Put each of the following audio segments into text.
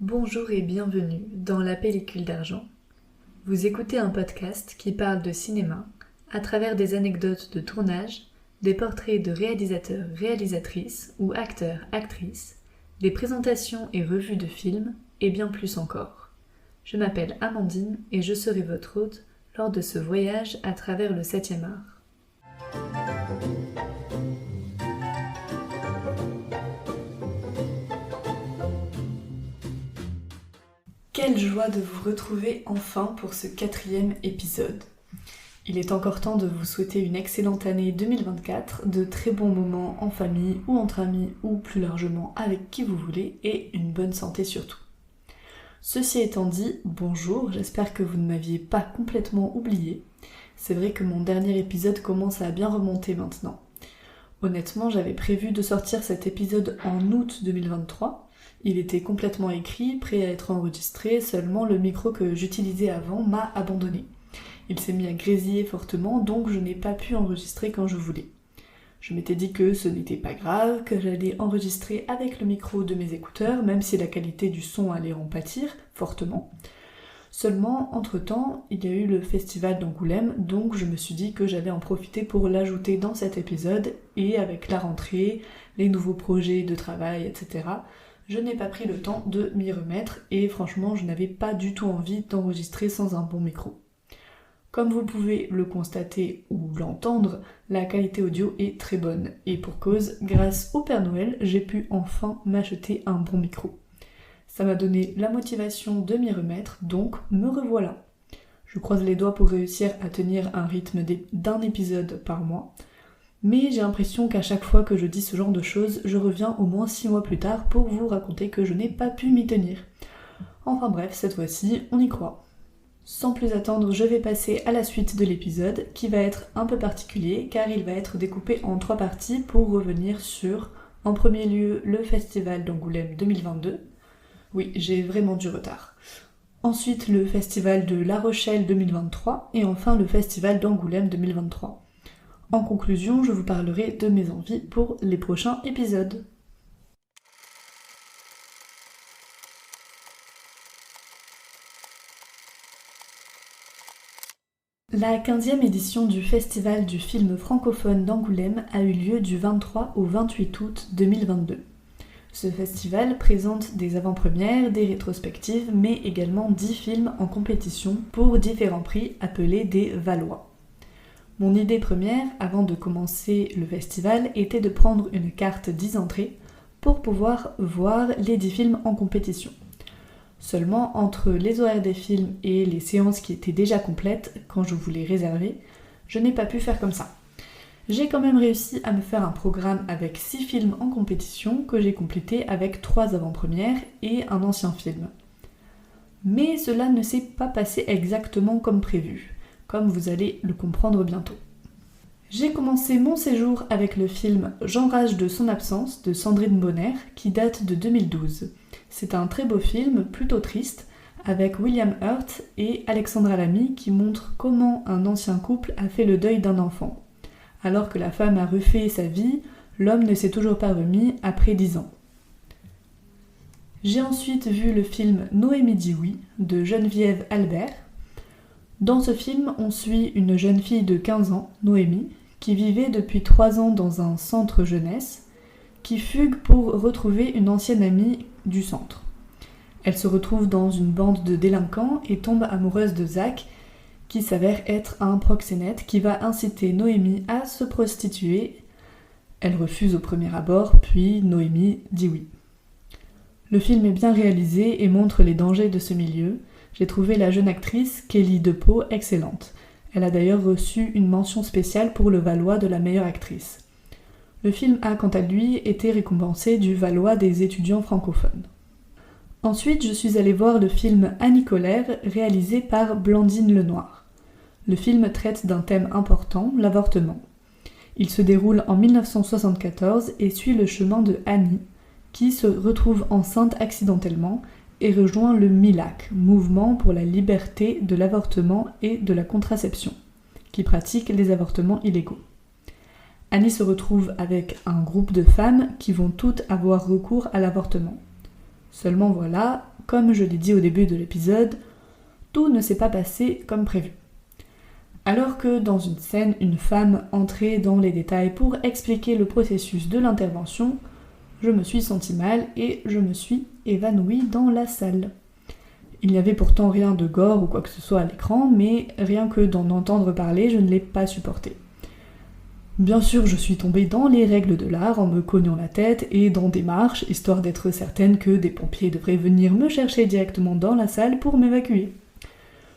Bonjour et bienvenue dans La Pellicule d'Argent. Vous écoutez un podcast qui parle de cinéma à travers des anecdotes de tournage, des portraits de réalisateurs, réalisatrices ou acteurs, actrices, des présentations et revues de films et bien plus encore. Je m'appelle Amandine et je serai votre hôte lors de ce voyage à travers le 7e art. Quelle joie de vous retrouver enfin pour ce 4e épisode. Il est encore temps de vous souhaiter une excellente année 2024, de très bons moments en famille ou entre amis ou plus largement avec qui vous voulez et une bonne santé surtout. Ceci étant dit, bonjour, j'espère que vous ne m'aviez pas complètement oublié. C'est vrai que mon dernier épisode commence à bien remonter maintenant. Honnêtement, j'avais prévu de sortir cet épisode en août 2023. Il était complètement écrit, prêt à être enregistré, seulement le micro que j'utilisais avant m'a abandonné. Il s'est mis à grésiller fortement, donc je n'ai pas pu enregistrer quand je voulais. Je m'étais dit que ce n'était pas grave, que j'allais enregistrer avec le micro de mes écouteurs, même si la qualité du son allait en pâtir fortement. Seulement, entre-temps, il y a eu le festival d'Angoulême, donc je me suis dit que j'allais en profiter pour l'ajouter dans cet épisode, et avec la rentrée, les nouveaux projets de travail, etc., je n'ai pas pris le temps de m'y remettre, et franchement, je n'avais pas du tout envie d'enregistrer sans un bon micro. Comme vous pouvez le constater ou l'entendre, la qualité audio est très bonne, et pour cause, grâce au Père Noël, j'ai pu enfin m'acheter un bon micro. Ça m'a donné la motivation de m'y remettre, donc me revoilà. Je croise les doigts pour réussir à tenir un rythme d'un épisode par mois, mais j'ai l'impression qu'à chaque fois que je dis ce genre de choses, je reviens au moins 6 mois plus tard pour vous raconter que je n'ai pas pu m'y tenir. Enfin bref, cette fois-ci, on y croit. Sans plus attendre, je vais passer à la suite de l'épisode, qui va être un peu particulier, car il va être découpé en 3 parties pour revenir sur, en premier lieu, le Festival d'Angoulême 2022. Oui, j'ai vraiment du retard. Ensuite, le Festival de La Rochelle 2023, et enfin le Festival d'Angoulême 2023. En conclusion, je vous parlerai de mes envies pour les prochains épisodes. La 15e édition du Festival du film francophone d'Angoulême a eu lieu du 23 au 28 août 2022. Ce festival présente des avant-premières, des rétrospectives, mais également 10 films en compétition pour différents prix appelés des Valois. Mon idée première, avant de commencer le festival, était de prendre une carte 10 entrées pour pouvoir voir les 10 films en compétition. Seulement, entre les horaires des films et les séances qui étaient déjà complètes, quand je voulais réserver, je n'ai pas pu faire comme ça. J'ai quand même réussi à me faire un programme avec 6 films en compétition que j'ai complété avec 3 avant-premières et un ancien film. Mais cela ne s'est pas passé exactement comme prévu, comme vous allez le comprendre bientôt. J'ai commencé mon séjour avec le film J'enrage de son absence de Sandrine Bonner, qui date de 2012. C'est un très beau film, plutôt triste, avec William Hurt et Alexandra Lamy qui montre comment un ancien couple a fait le deuil d'un enfant. Alors que la femme a refait sa vie, l'homme ne s'est toujours pas remis après 10 ans. J'ai ensuite vu le film Noémie dit oui de Geneviève Albert. Dans ce film, on suit une jeune fille de 15 ans, Noémie, qui vivait depuis 3 ans dans un centre jeunesse, qui fugue pour retrouver une ancienne amie du centre. Elle se retrouve dans une bande de délinquants et tombe amoureuse de Zach, qui s'avère être un proxénète qui va inciter Noémie à se prostituer. Elle refuse au premier abord, puis Noémie dit oui. Le film est bien réalisé et montre les dangers de ce milieu. J'ai trouvé la jeune actrice, Kelly DePau, excellente. Elle a d'ailleurs reçu une mention spéciale pour le Valois de la meilleure actrice. Le film a quant à lui été récompensé du Valois des étudiants francophones. Ensuite, je suis allée voir le film Annie Colère, réalisé par Blandine Lenoir. Le film traite d'un thème important, l'avortement. Il se déroule en 1974 et suit le chemin de Annie, qui se retrouve enceinte accidentellement et rejoint le MILAC, Mouvement pour la liberté de l'avortement et de la contraception, qui pratique les avortements illégaux. Annie se retrouve avec un groupe de femmes qui vont toutes avoir recours à l'avortement. Seulement voilà, comme je l'ai dit au début de l'épisode, tout ne s'est pas passé comme prévu. Alors que dans une scène, une femme entrait dans les détails pour expliquer le processus de l'intervention, je me suis sentie mal et je me suis évanouie dans la salle. Il n'y avait pourtant rien de gore ou quoi que ce soit à l'écran, mais rien que d'en entendre parler, je ne l'ai pas supporté. Bien sûr, je suis tombée dans les règles de l'art en me cognant la tête et dans des marches, histoire d'être certaine que des pompiers devraient venir me chercher directement dans la salle pour m'évacuer.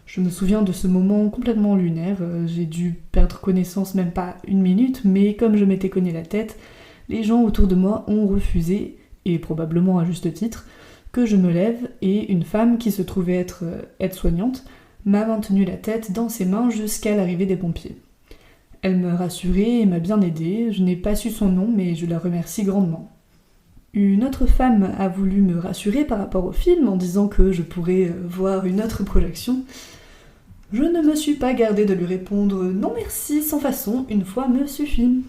Je me souviens de ce moment complètement lunaire, j'ai dû perdre connaissance même pas une minute, mais comme je m'étais cogné la tête, les gens autour de moi ont refusé, et probablement à juste titre, que je me lève et une femme qui se trouvait être aide-soignante m'a maintenu la tête dans ses mains jusqu'à l'arrivée des pompiers. Elle me rassurait et m'a bien aidée, je n'ai pas su son nom mais je la remercie grandement. Une autre femme a voulu me rassurer par rapport au film en disant que je pourrais voir une autre projection. Je ne me suis pas gardée de lui répondre « Non merci, sans façon, une fois me suffit ».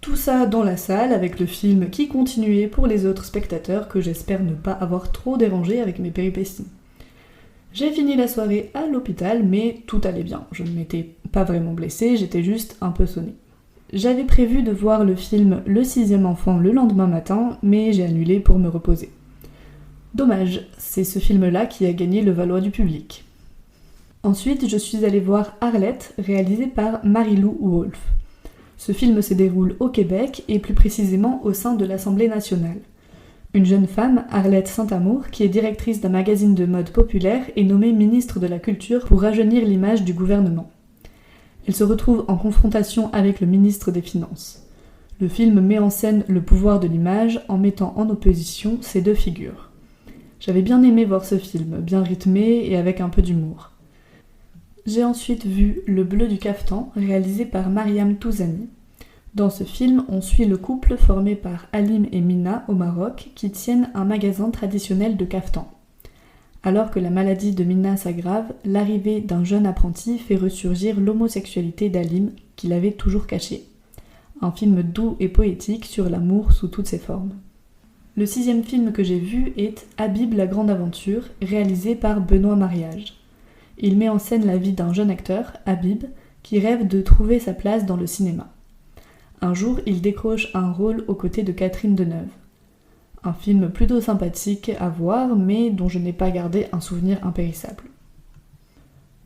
Tout ça dans la salle avec le film qui continuait pour les autres spectateurs que j'espère ne pas avoir trop dérangé avec mes péripéties. J'ai fini la soirée à l'hôpital mais tout allait bien, je ne m'étais pas vraiment blessée, j'étais juste un peu sonnée. J'avais prévu de voir le film Le 6e enfant le lendemain matin mais j'ai annulé pour me reposer. Dommage, c'est ce film-là qui a gagné le Valois du public. Ensuite, je suis allée voir Arlette, réalisé par Marie-Lou Wolfe. Ce film se déroule au Québec et plus précisément au sein de l'Assemblée nationale. Une jeune femme, Arlette Saint-Amour, qui est directrice d'un magazine de mode populaire, est nommée ministre de la Culture pour rajeunir l'image du gouvernement. Elle se retrouve en confrontation avec le ministre des Finances. Le film met en scène le pouvoir de l'image en mettant en opposition ces deux figures. J'avais bien aimé voir ce film, bien rythmé et avec un peu d'humour. J'ai ensuite vu Le Bleu du Caftan, réalisé par Mariam Touzani. Dans ce film, on suit le couple formé par Halim et Mina au Maroc qui tiennent un magasin traditionnel de caftan. Alors que la maladie de Mina s'aggrave, l'arrivée d'un jeune apprenti fait ressurgir l'homosexualité d'Halim qu'il avait toujours cachée. Un film doux et poétique sur l'amour sous toutes ses formes. Le 6e film que j'ai vu est Habib la grande aventure, réalisé par Benoît Mariage. Il met en scène la vie d'un jeune acteur, Habib, qui rêve de trouver sa place dans le cinéma. Un jour, il décroche un rôle aux côtés de Catherine Deneuve. Un film plutôt sympathique à voir, mais dont je n'ai pas gardé un souvenir impérissable.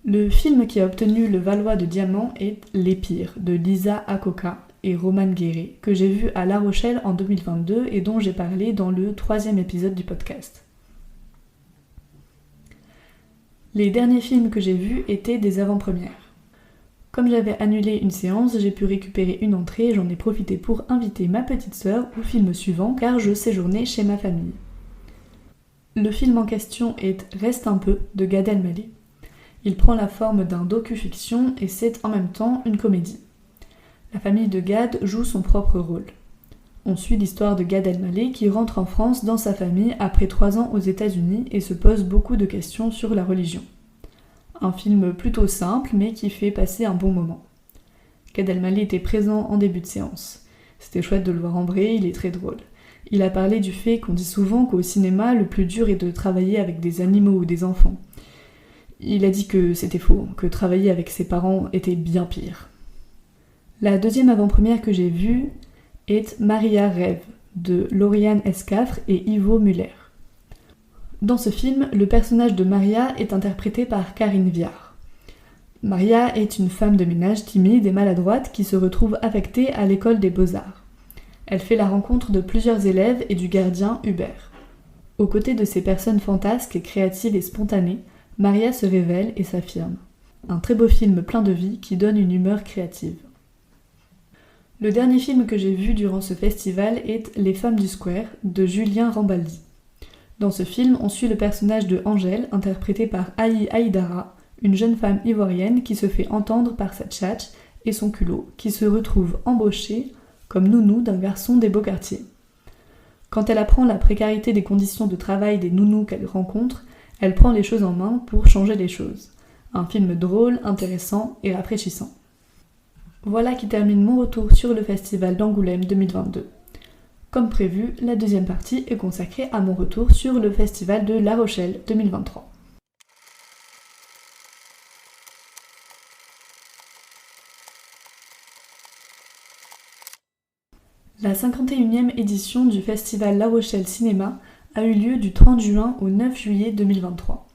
Le film qui a obtenu le Valois de Diamant est Les Pires, de Lisa Akoka et Romane Guéret, que j'ai vu à La Rochelle en 2022 et dont j'ai parlé dans le 3e épisode du podcast. Les derniers films que j'ai vus étaient des avant-premières. Comme j'avais annulé une séance, j'ai pu récupérer une entrée et j'en ai profité pour inviter ma petite sœur au film suivant car je séjournais chez ma famille. Le film en question est Reste un peu de Gad Elmaleh. Il prend la forme d'un docu-fiction et c'est en même temps une comédie. La famille de Gad joue son propre rôle. On suit l'histoire de Gad Elmaleh qui rentre en France dans sa famille après 3 ans aux États-Unis et se pose beaucoup de questions sur la religion. Un film plutôt simple mais qui fait passer un bon moment. Gad Elmaleh était présent en début de séance. C'était chouette de le voir en vrai, il est très drôle. Il a parlé du fait qu'on dit souvent qu'au cinéma, le plus dur est de travailler avec des animaux ou des enfants. Il a dit que c'était faux, que travailler avec ses parents était bien pire. La deuxième avant-première que j'ai vue est Maria rêve de Lauriane Escafre et Ivo Muller. Dans ce film, le personnage de Maria est interprété par Karine Viard. Maria est une femme de ménage timide et maladroite qui se retrouve affectée à l'école des Beaux-Arts. Elle fait la rencontre de plusieurs élèves et du gardien Hubert. Aux côtés de ces personnes fantasques, créatives et spontanées, Maria se révèle et s'affirme. Un très beau film plein de vie qui donne une humeur créative. Le dernier film que j'ai vu durant ce festival est Les Femmes du Square de Julien Rambaldi. Dans ce film, on suit le personnage de Angèle, interprété par Aïe Aïdara, une jeune femme ivoirienne qui se fait entendre par sa tchatche et son culot, qui se retrouve embauchée comme nounou d'un garçon des beaux quartiers. Quand elle apprend la précarité des conditions de travail des nounous qu'elle rencontre, elle prend les choses en main pour changer les choses. Un film drôle, intéressant et rafraîchissant. Voilà qui termine mon retour sur le festival d'Angoulême 2022. Comme prévu, la deuxième partie est consacrée à mon retour sur le festival de La Rochelle 2023. La 51e édition du festival La Rochelle Cinéma a eu lieu du 30 juin au 9 juillet 2023.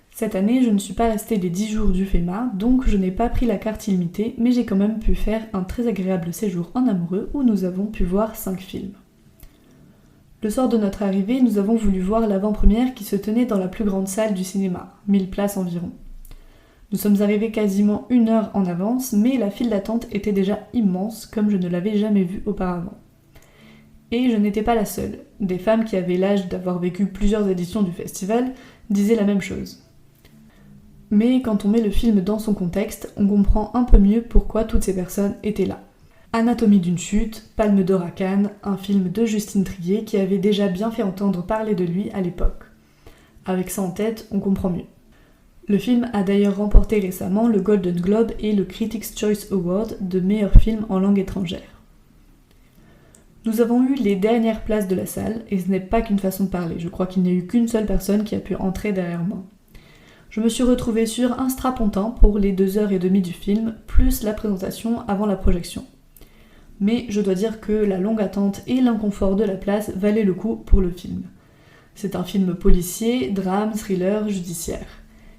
Cette année, je ne suis pas restée les 10 jours du FEMA, donc je n'ai pas pris la carte illimitée, mais j'ai quand même pu faire un très agréable séjour en amoureux où nous avons pu voir 5 films. Le soir de notre arrivée, nous avons voulu voir l'avant-première qui se tenait dans la plus grande salle du cinéma, 1000 places environ. Nous sommes arrivés quasiment 1 heure en avance, mais la file d'attente était déjà immense, comme je ne l'avais jamais vue auparavant. Et je n'étais pas la seule. Des femmes qui avaient l'âge d'avoir vécu plusieurs éditions du festival disaient la même chose. Mais quand on met le film dans son contexte, on comprend un peu mieux pourquoi toutes ces personnes étaient là. Anatomie d'une chute, Palme d'Or à Cannes, un film de Justine Triet qui avait déjà bien fait entendre parler de lui à l'époque. Avec ça en tête, on comprend mieux. Le film a d'ailleurs remporté récemment le Golden Globe et le Critics' Choice Award de meilleur film en langue étrangère. Nous avons eu les dernières places de la salle, et ce n'est pas qu'une façon de parler, je crois qu'il n'y a eu qu'une seule personne qui a pu entrer derrière moi. Je me suis retrouvée sur un strapontin pour les 2h30 du film, plus la présentation avant la projection. Mais je dois dire que la longue attente et l'inconfort de la place valaient le coup pour le film. C'est un film policier, drame, thriller, judiciaire.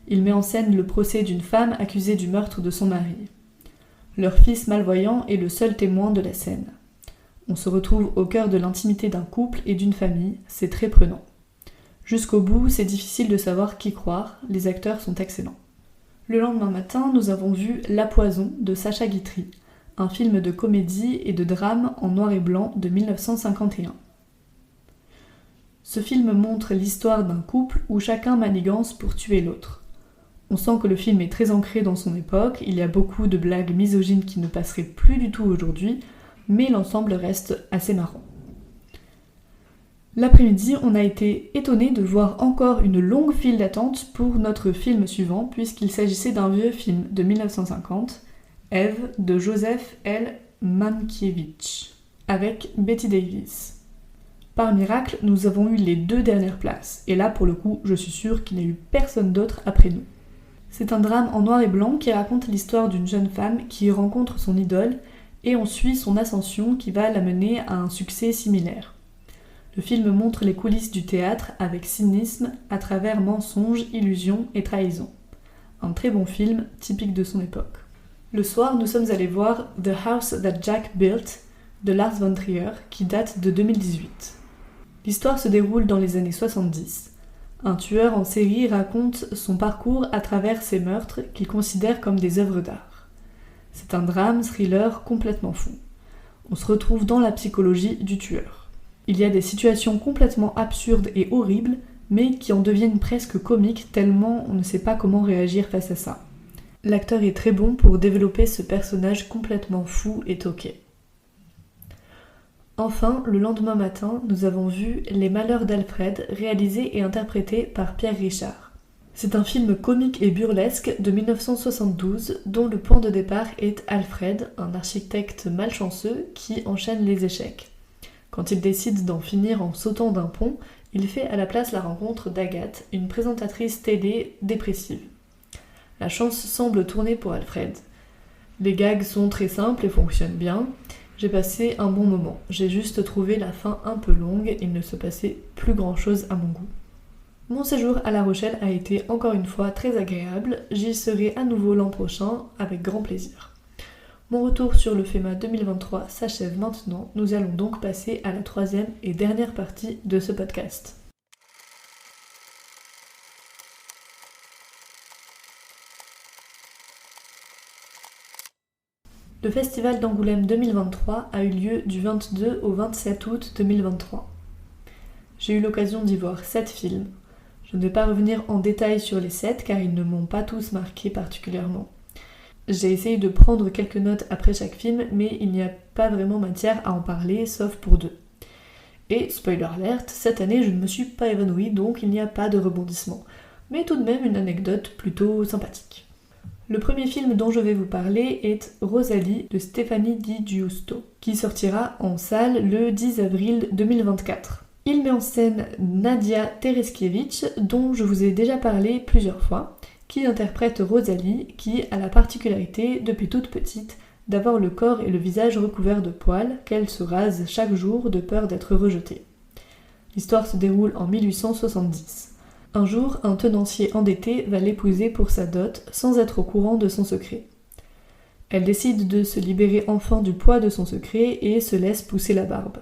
Il met en scène le procès d'une femme accusée du meurtre de son mari. Leur fils malvoyant est le seul témoin de la scène. On se retrouve au cœur de l'intimité d'un couple et d'une famille, c'est très prenant. Jusqu'au bout, c'est difficile de savoir qui croire, les acteurs sont excellents. Le lendemain matin, nous avons vu La Poison de Sacha Guitry, un film de comédie et de drame en noir et blanc de 1951. Ce film montre l'histoire d'un couple où chacun manigance pour tuer l'autre. On sent que le film est très ancré dans son époque, il y a beaucoup de blagues misogynes qui ne passeraient plus du tout aujourd'hui, mais l'ensemble reste assez marrant. L'après-midi, on a été étonnés de voir encore une longue file d'attente pour notre film suivant, puisqu'il s'agissait d'un vieux film de 1950, Ève de Joseph L. Mankiewicz, avec Bette Davis. Par miracle, nous avons eu les 2 dernières places, et là pour le coup, je suis sûre qu'il n'y a eu personne d'autre après nous. C'est un drame en noir et blanc qui raconte l'histoire d'une jeune femme qui rencontre son idole, et on suit son ascension qui va l'amener à un succès similaire. Le film montre les coulisses du théâtre avec cynisme à travers mensonges, illusions et trahisons. Un très bon film, typique de son époque. Le soir, nous sommes allés voir The House That Jack Built de Lars von Trier, qui date de 2018. L'histoire se déroule dans les années 70. Un tueur en série raconte son parcours à travers ses meurtres qu'il considère comme des œuvres d'art. C'est un drame thriller complètement fou. On se retrouve dans la psychologie du tueur. Il y a des situations complètement absurdes et horribles, mais qui en deviennent presque comiques tellement on ne sait pas comment réagir face à ça. L'acteur est très bon pour développer ce personnage complètement fou et toqué. Enfin, le lendemain matin, nous avons vu Les Malheurs d'Alfred, réalisé et interprété par Pierre Richard. C'est un film comique et burlesque de 1972 dont le point de départ est Alfred, un architecte malchanceux qui enchaîne les échecs. Quand il décide d'en finir en sautant d'un pont, il fait à la place la rencontre d'Agathe, une présentatrice télé dépressive. La chance semble tourner pour Alfred. Les gags sont très simples et fonctionnent bien. J'ai passé un bon moment. J'ai juste trouvé la fin un peu longue, il ne se passait plus grand chose à mon goût. Mon séjour à La Rochelle a été encore une fois très agréable, j'y serai à nouveau l'an prochain avec grand plaisir. Mon retour sur le FEMA 2023 s'achève maintenant, nous allons donc passer à la 3e et dernière partie de ce podcast. Le Festival d'Angoulême 2023 a eu lieu du 22 au 27 août 2023. J'ai eu l'occasion d'y voir 7 films. Je ne vais pas revenir en détail sur les 7 car ils ne m'ont pas tous marqué particulièrement. J'ai essayé de prendre quelques notes après chaque film, mais il n'y a pas vraiment matière à en parler, sauf pour 2. Et, spoiler alert, cette année je ne me suis pas évanouie, donc il n'y a pas de rebondissement. Mais tout de même une anecdote plutôt sympathique. Le premier film dont je vais vous parler est Rosalie de Stéphanie Di Giusto, qui sortira en salle le 10 avril 2024. Il met en scène Nadia Tereskiewicz, dont je vous ai déjà parlé plusieurs fois, qui interprète Rosalie, qui a la particularité, depuis toute petite, d'avoir le corps et le visage recouverts de poils, qu'elle se rase chaque jour de peur d'être rejetée. L'histoire se déroule en 1870. Un jour, un tenancier endetté va l'épouser pour sa dot sans être au courant de son secret. Elle décide de se libérer enfin du poids de son secret et se laisse pousser la barbe.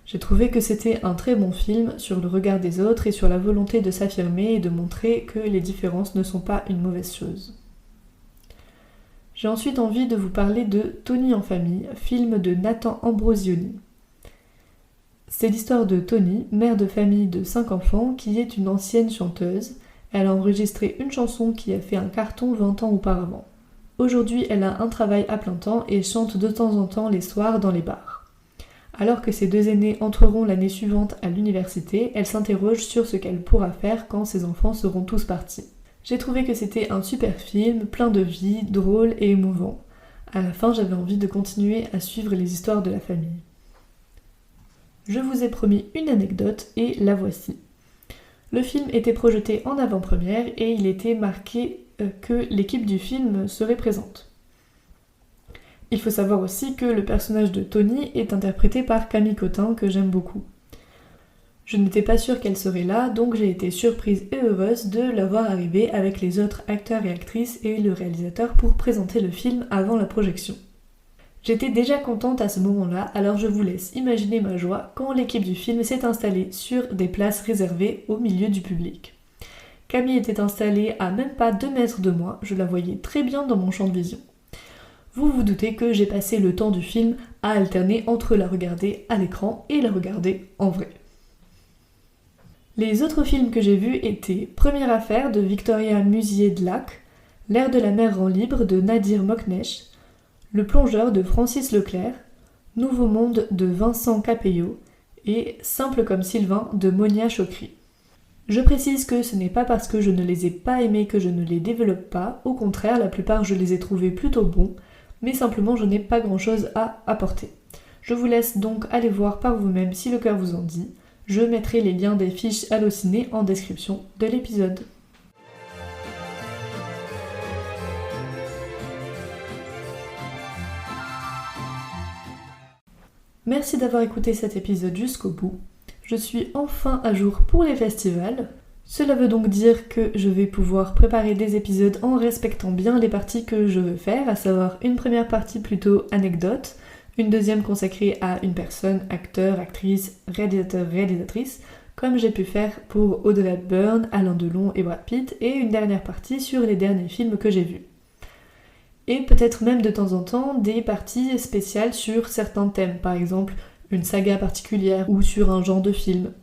J'ai trouvé que c'était un très bon film sur le regard des autres et sur la volonté de s'affirmer et de montrer que les différences ne sont pas une mauvaise chose. J'ai ensuite envie de vous parler de Tony en famille, film de Nathan Ambrosioni. C'est l'histoire de Tony, mère de famille de 5 enfants, qui est une ancienne chanteuse. Elle a enregistré une chanson qui a fait un carton 20 ans auparavant. Aujourd'hui, elle a un travail à plein temps et chante de temps en temps les soirs dans les bars. Alors que ses 2 aînés entreront l'année suivante à l'université, elle s'interroge sur ce qu'elle pourra faire quand ses enfants seront tous partis. J'ai trouvé que c'était un super film, plein de vie, drôle et émouvant. À la fin, j'avais envie de continuer à suivre les histoires de la famille. Je vous ai promis une anecdote et la voici. Le film était projeté en avant-première et il était marqué que l'équipe du film serait présente. Il faut savoir aussi que le personnage de Tony est interprété par Camille Cotin, que j'aime beaucoup. Je n'étais pas sûre qu'elle serait là, donc j'ai été surprise et heureuse de la voir arriver avec les autres acteurs et actrices et le réalisateur pour présenter le film avant la projection. J'étais déjà contente à ce moment-là, alors je vous laisse imaginer ma joie quand l'équipe du film s'est installée sur des places réservées au milieu du public. Camille était installée à même pas 2 mètres de moi, je la voyais très bien dans mon champ de vision. Vous vous doutez que j'ai passé le temps du film à alterner entre la regarder à l'écran et la regarder en vrai. Les autres films que j'ai vus étaient Première affaire de Victoria Musier-Dlac, L'air de la mer rend libre de Nadir Moknesh, Le plongeur de Francis Leclerc, Nouveau monde de Vincent Capello et Simple comme Sylvain de Monia Chokri. Je précise que ce n'est pas parce que je ne les ai pas aimés que je ne les développe pas, au contraire, la plupart je les ai trouvés plutôt bons, mais simplement je n'ai pas grand chose à apporter. Je vous laisse donc aller voir par vous-même si le cœur vous en dit. Je mettrai les liens des fiches Allociné en description de l'épisode. Merci d'avoir écouté cet épisode jusqu'au bout. Je suis enfin à jour pour les festivals. Cela veut donc dire que je vais pouvoir préparer des épisodes en respectant bien les parties que je veux faire, à savoir une première partie plutôt anecdote, une deuxième consacrée à une personne, acteur, actrice, réalisateur, réalisatrice, comme j'ai pu faire pour Audrey Hepburn, Alain Delon et Brad Pitt, et une dernière partie sur les derniers films que j'ai vus. Et peut-être même de temps en temps des parties spéciales sur certains thèmes, par exemple une saga particulière ou sur un genre de film.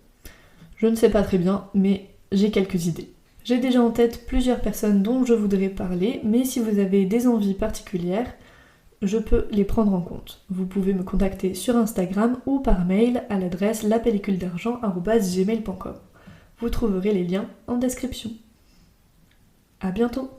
Je ne sais pas très bien, mais j'ai quelques idées. J'ai déjà en tête plusieurs personnes dont je voudrais parler, mais si vous avez des envies particulières, je peux les prendre en compte. Vous pouvez me contacter sur Instagram ou par mail à l'adresse lapelliculedargent@gmail.com. Vous trouverez les liens en description. À bientôt!